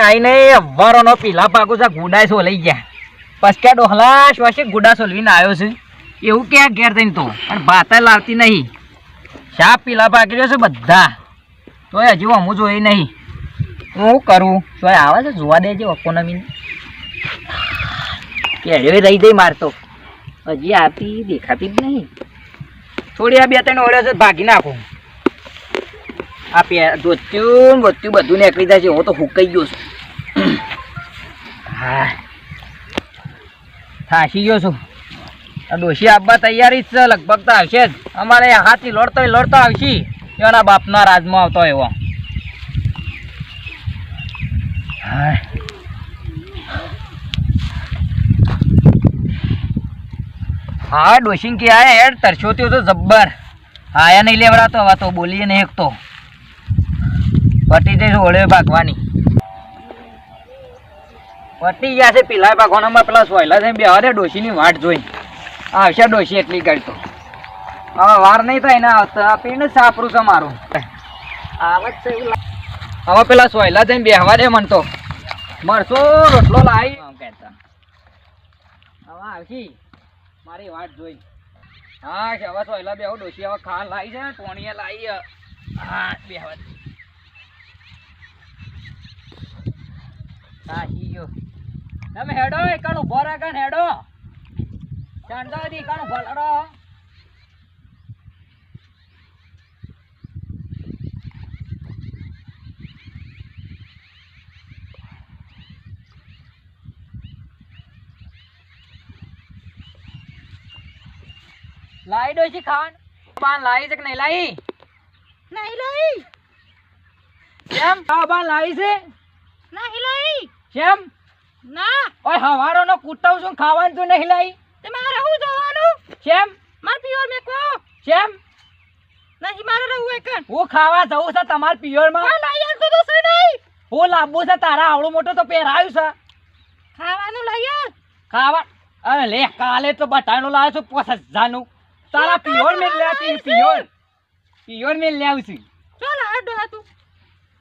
આઈને અવારોનો પીલા પાકું છે ગુડાસો લઈ ગયા પછી કે ડોહલા શ્વાસે ગુડાસો લઈને આવ્યો છે એવું ક્યાં ઘેર થઈને તો પણ ભાતા લાવતી નહીં શા પીલા પાકી રહ્યો છે બધા તોય હજુ હું જોઈ નહીં હું કરું તો આવે છે જોવા દેજે ઓકોનમી કેળે રહી જઈ મારતો હજી આપી દેખાતી જ નહીં થોડી આ બે ત્રણ ઓળ્યો છે ભાગી નાખું આ ધોત્યું બોત્યું બધું નીકળી જાય છે હું તો હુકાઈ ગયો છું હા થાકી ગયો છું આ ડોશી આપવા તૈયારી જ છે લગભગ તો આવશે જ અમારે હાથી લડતો આવશે એના બાપના રાજમાં આવતો એવો હા ડોશી કે આયા હેડ તરછોત્યો તો જબ્બર આયા નહીં લેવડાતો હવે તો બોલીએ નહીં એક તો પટી જઈશ ઓળે ભાગવાની પટી ગયા છે પેલા ભાગવાનામાં પેલા સોયલા છે બે હવે ડોશીની વાટ જોઈ આવશે ડોશી એટલી કરી તો હવે વાર નહીં થાય ને આવતા પીને સાપરું છે મારું આવત છે હવે પેલા સોયલા જઈને બેહવા દે મન તો મરસો રોટલો લાવી કહેતા હવે આવશી મારી વાટ જોઈ હા હવે સોયલા બેહો ડોશી હવે ખા લાવી છે પોણીએ લાવી હા બેહવા તમે હેડો એકાણું ઉભો રાખે ને હેડો ચાંદાદી એકાણું ભલડો લાઈ ડોશી ખાન બાન લાવી છે કે નહીં લાવી નહીં લાવી કેમ બાન લાવી છે નહીં લાવી કેમ ના ઓય હવારો નો કુટાવ છું ખાવાનું તું નહીં લાવી તમારે હું જોવાનું કેમ માર પિયોર મેકો કેમ નહીં મારે રહું એકન હું ખાવા જવું છે તમાર પિયોર માં આ લઈ આવતો તો છે નહીં હું લાંબુ છે તારા આવડો મોટો તો પહેરાયું છે ખાવાનું લઈ આવ ખાવા અરે લે કાલે તો બટાણું લાવ્યો છું 5000 નું તારા પિયોર મેં લેતી પિયોર મેં લેવું છું ચાલ આડો હતું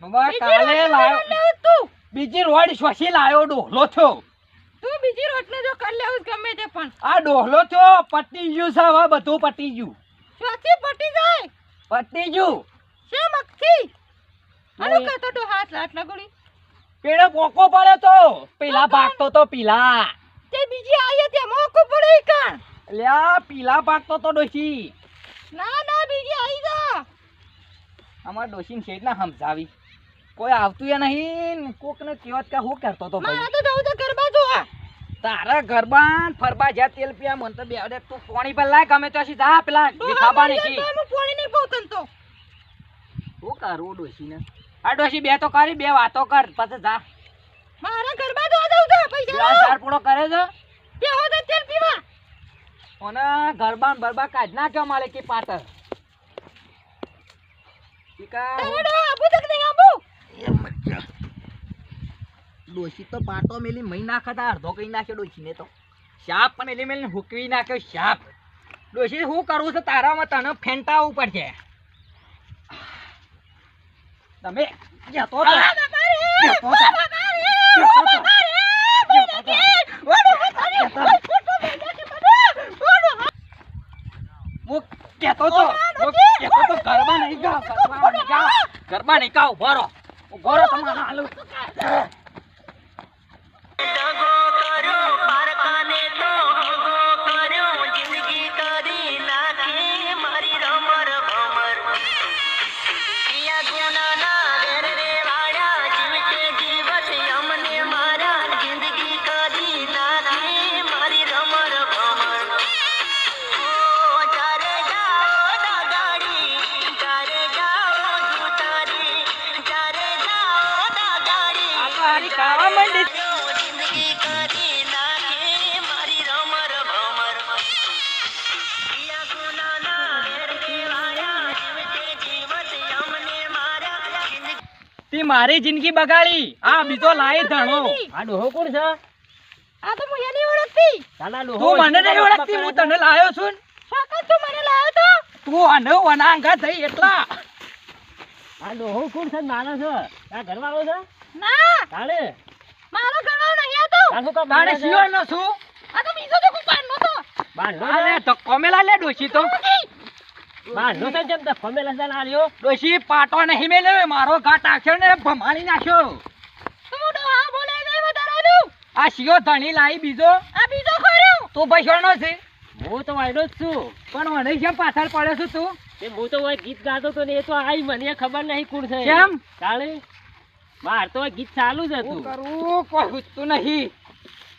બાબા કાલે લાવ્યો તું બીજી રોડ શોશી લાવ્યો ડોહલો થયો તું બીજી રોટને જો કરી લેવું ગમે તે પણ આ ડોહલો થયો પટી ગયું છે હવે બધું પટી ગયું સ્વાથી પટી જાય પટી ગયું શે મક્ખી આનો કતો તો હાથ લાટ લગડી પેડે પોકો પડ્યો તો પેલા ભાગતો તો પીલા તે બીજી આયે તે મોકો પડે કાન લ્યા પીલા ભાગતો તો ડોશી ના ના બીજી આઈ જા અમાર ડોશીને શેઠ ના સમજાવી કોઈ આવતું ય નહીં કોક ને કેવત કા હું કરતો તો મારા તો જવું તો ગરબા જોવા તારા ગરબા ફરબા જ્યાં તેલ પીયા મન તો બે તું પાણી પર લાય ગમે તો જા પેલા વિખાબા ને કી હું પાણી નહીં પીવતન તો હું કરું ડોશી ને આ ડોશી બે તો કરી બે વાતો કર પછી જા મારા ગરબા જોવા જવું તો પૈસા ચાર પૂળો કરે છે બે હો તો તેલ પીવા ઓને ગરબા ને બરબા કાઢ ના કેમ માલે કે પાતર ટીકા હેડો આબુ તક નહીં આબુ ડોશી તો પાટો મેલી મહી નાખતા અડધો કઈ નાખ્યો ડોશી ને તો શાપ પણ એલી મેલી હુકવી નાખ્યો શાપ ડોશી શું કરવું છે તારામાં તને ફેંટાવું પડશે તમે જતો ગરબા નહીં ગાવ ઉભો તમારા હાલ ખાવા માંડી તી મારી જિંદગી બગાડી આ બીજો લાઈ ધણો આ ડોહો કોણ છે આ તો હું એની ઓળખતી સાલા ડોહો તું મને નહીં ઓળખતી હું તને લાયો છું ફકત તું મને લાયો તો તું આને વનાંગા થઈ એટલા આ ડોહો કોણ છે નાનો છે આ ઘરવાળો છે ના તાણે મારો ઘરવાળો નહીં આતો તારું કામ તાણે શિયોનો છું આ તો બીજો તો કોઈ પાડનો તો બાંધો અરે ધક્કો મેલા લે ડોશી તો બાંધો તો જેમ તો ખમે લસણ આલ્યો ડોશી પાટો નહીં મેલે મારો ઘાટ આખ્યો ને ભમાડી નાખ્યો તું ડોહા બોલે નહીં વધારાનું આ શિયો ધણી લાઈ બીજો આ બીજો ખોર્યો તું ભૈસણનો છે હું તો વાયડો જ છું પણ મને કેમ પાછળ પડ્યો છું તું તે હું તો ઓય ગીત ગાતો તો ને એ તો આઈ મને ખબર નહીં કોણ છે કેમ? તાણે માર તો ઓય ગીત ચાલુ જ શું હતું કરું કોઈ હુજતું નહીં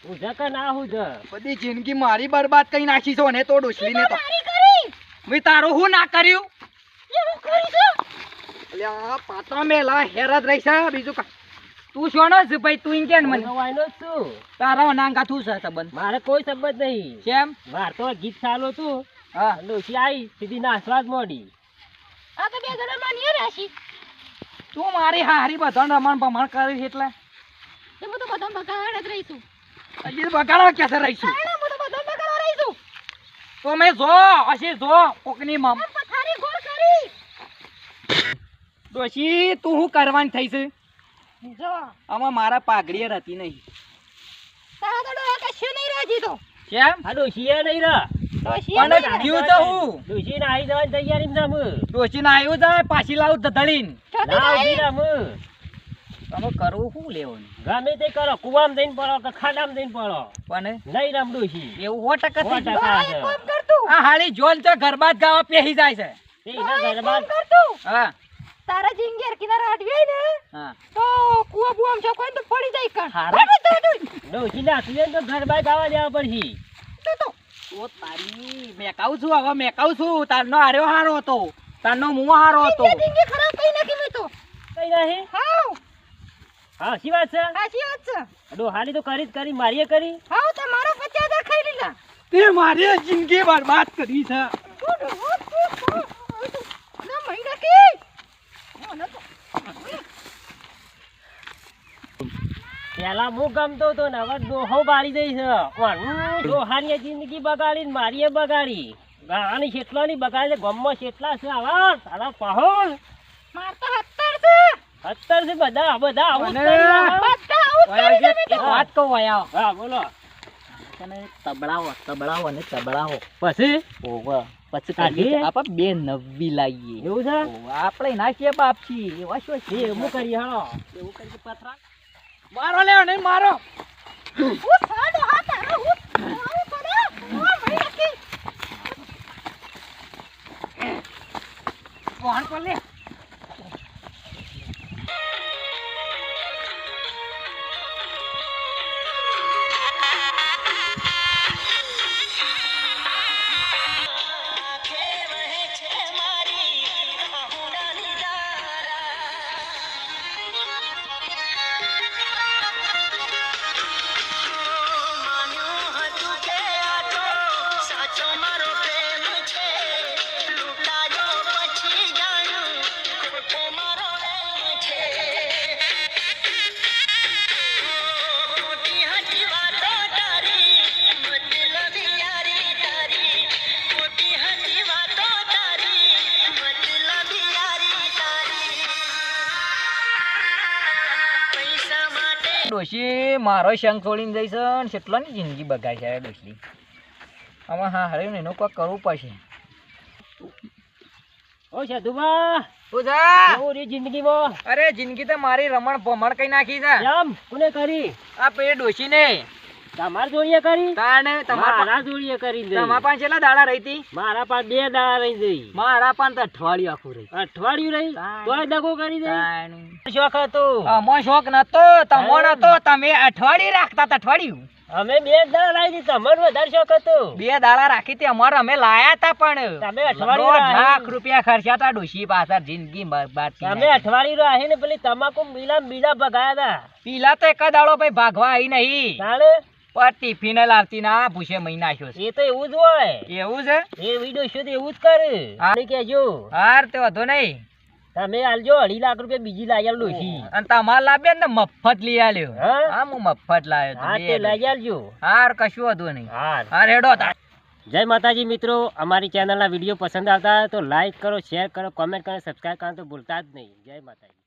હું જક ના હું જ બધી જિંદગી મારી બરબાદ કરી નાખી છો ને તો ડોશલીને તો મારી કરી મેં તારું હું ના કર્યું એ હું કરી છું અલ્યા પાટો મેલા હેરત રહી છે બીજું કા તું શોનો છે ભાઈ તું ઇન કેન હું મને તો વાયડો જ છું તારા નાંગા તું છે સંબંધ મારે કોઈ સંબંધ નહીં કેમ માર તો ગીત ચાલુ હતું હા ડોશી આવી સીધી નાસવા જ મોડી આ તો બે જણા માનીએ રાશી તું મારી હારી બધાને રમણ ભમણ કરી એટલે એ હું તો બધા બગાડ જ રહી છું હજી બગાડવા ક્યાં છે રહીશું તાણે હું તો બધા બગાડ રહી છું તો મેં જો હશે જો કોકની મમ આ પથારી ગોળ કરી ડોશી તું હું કરવાની થઈ છે જો આમાં મારા પાઘડીએ રહેતી નહીં તારા તો ડોહા કશું નહીં રાજી તો કેમ આ ડોશી એ નહીં રા ડોશી પણ નહીં થયું તો હું ડોશી ને આવી જવાની તૈયારી માં રમ ડોશી ના આવ્યું જાય પાછી લાવું ધધડીને ના ઉભી રમ તમે કરવું શું લેવાનું ગમે તે કરો કુવામાં જઈને પડો કે ખાડામાં જઈને પડો પણ નહીં રમ ડોશી એવું 100% થઈ 100% ગયું. છે. કોમ કરતું આ હાલી જોલ તો ગરબા જ ગાવા પેહી જાય છે તે એના ઘરમાં કોમ કરતું હા તારા જીંગેર કિનારે અડવી ને હા તો કુવા બુઆમ છો કોઈ તો પડી જાય કણ હારા. ડોશી ને આખી તો ગરબા ગાવા જવા પડશે તો તો તારી મેકાઉ છું હવે મેકાઉ છું તારનો હાર્યો હારો હતો તારનો મું હારો હતો જીંગે ખરાબ કઈ નાખી મેં તો કઈ નહીં હાઉ હા શી વાત છે સાચી વાત છે ડોહાની તો કરી જ કરી મારીએ કરી હાઉ તે મારો 50,000 ખાઈ લીધા તે મારી જિંદગી બરબાદ કરી છે ના મહિના કી મને તો પેલા હું ગમતો હતો ને હવે ડોહો બાળી દઈ છે ડોહાની જિંદગી બગાડી મારીએ બગાડી ગાવાની શેટલાની બગાડી ગમમાં શેટલા છે આવા તારા પહોળ માર તો 70 છે અત્તર છે બધા બધા આવું જ અને કરી રહ્યા. બધા આવું જ કરી છે મેં એક વાત કહું વયા હા બોલો તને તબડાવો ને તબડાવો પછી ઓવા પછી કાઢીએ? કાઢીએ આપણે બે નવી લાવીએ એવું છે ઓવા, આપણે નાખીએ બાપજી એવા શું છે એવું કરીએ હા એવું કરી પથરા મારો લેવો નહીં મારો હું સાડો હાથ આ હું આવું કરે ઓ મહિના કી કોણ પર લે ડોશી મારો શંખ છોડીને જઈશ ને કેટલાની જિંદગી બગાડી છે ડોશી આમાં હા હરે એનું કોઈ કરવું પડશે ઓ સાધુબા તું જા કેવું રહ્યું જિંદગીમાં અરે જિંદગી તો મારી રમણ ભમણ કઈ નાખી છે કેમ કોને કરી આ પેલી ડોશી ને તમાર જોડીએ કરી તાને તમારા મારા જોડીએ કરી તમારા પાંચ કેટલા દાડા રહી હતી મારા પાસે 2 દાડા રહી જઈ મારા પાંચ તો અઠવાડિયું આખું રહી અઠવાડિયું રહી તાણ. તોય દગો કરી દે તાણ. શોખ હતો અમો શોખ નતો તમો નતો તમે અઠવાડિયું રાખતા તા અઠવાડિયું અમે 2 દાડા લાવી તમને વધારે શોખ હતો 2 દાડા રાખી હતી અમારે અમે લાયા તા પણ તમે અઠવાડિયું 1.5 રાહી. લાખ રૂપિયા ખર્ચા તા ડોશી પાછળ જિંદગી બરબાદ કરી અમે નાખી. અઠવાડિયું રહી ને પેલી તમાકુ બીલા ભગાયા હતા પીલા તો એક દાડો ભાઈ ભાગવા આવી નહીં તાણે પણ ટિફિન લાવતી ના પૂછે મહી નાખ્યો છે એ તો એવું જ હોય એવું છે એ વિડિયો શોધ એવું જ કરે હા. આને કહેજો હાર તે વધુ નહીં તમે આલજો 2.5 લાખ રૂપિયા બીજી લાવી આલ ડોશી અને તમારે લાવ્યા ને તો મફત લઈ આલ્યો હા? હા હું મફત લાવ્યો તો હા બે તે ડોશી. લઈ આલજો હાર કશું હતું નહીં હાર હાર હેડો તા જય માતાજી મિત્રો અમારી ચેનલના વિડીયો પસંદ આવતા હોય તો લાઈક કરો શેર કરો કોમેન્ટ કરો સબસ્ક્રાઈબ કરો તો ભૂલતા જ નહીં જય માતાજી.